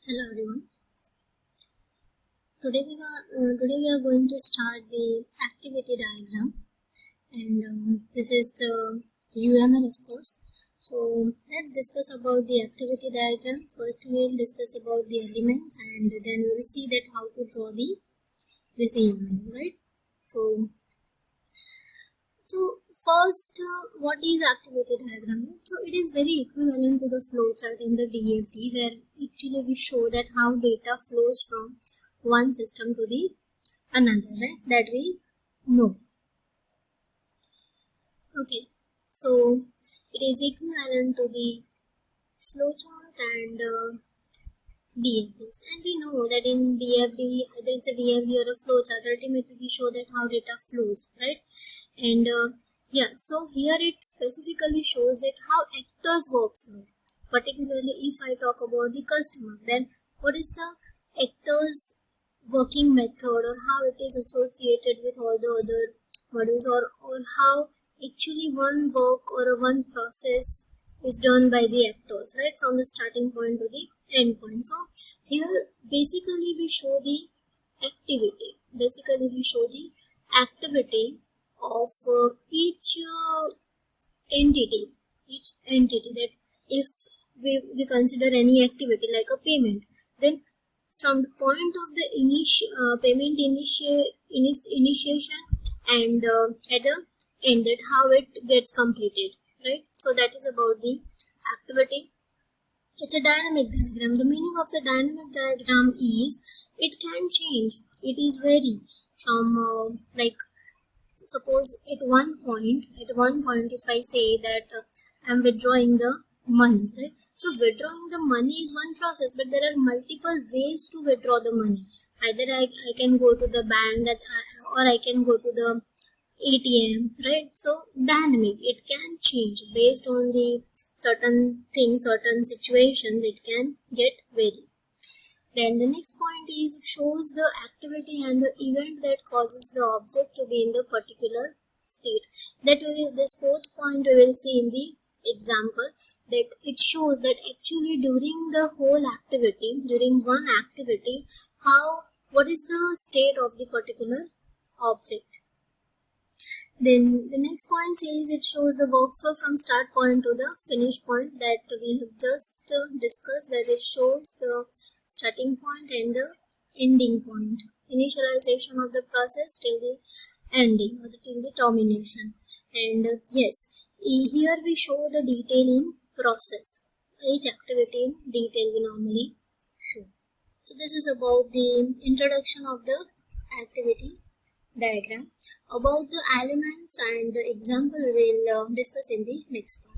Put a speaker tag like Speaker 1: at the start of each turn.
Speaker 1: Hello everyone. Today we are going to start the activity diagram, and this is the UML, of course. So let's discuss about the activity diagram. First we will discuss about the elements, and then we will see that how to draw this UML, right? So first, what is activity diagram? So it is very equivalent to the flowchart in the DFD, where actually we show that how data flows from one system to the another, right? That we know. Okay, so it is equivalent to the flowchart and DFDs, and we know that in DFD, either it's a DFD or a flowchart, ultimately we show that how data flows, right? And yeah, so here it specifically shows that how actors workflow. Particularly if I talk about the customer, then what is the actors working method, or how it is associated with all the other models, or how actually one work or one process is done by the actors, right, from the starting point to the end point. So here basically we show the activity. Basically we show the activity of each entity that if we consider any activity like a payment, then from the point of the payment initiation and at the end, that how it gets completed, right? So that is about the activity. It's a dynamic diagram. The meaning of the dynamic diagram is it can change, it is vary from like, suppose at one point if I say that I'm withdrawing the money, right? So withdrawing the money is one process, but there are multiple ways to withdraw the money. Either I can go to the bank or I can go to the ATM, right? So dynamic, it can change based on the certain things, certain situations, it can get varied. Then the next point is shows the activity and the event that causes the object to be in the particular state. This fourth point we will see in the example, that it shows that actually during the whole activity, during one activity, what is the state of the particular object. Then the next point says it shows the workflow from start point to the finish point, that we have just discussed, that it shows the starting point and the ending point, initialization of the process till the ending or till the termination. And yes, here we show the detail in process. Each activity in detail we normally show. So this is about the introduction of the activity diagram. About the elements and the example we will discuss in the next part.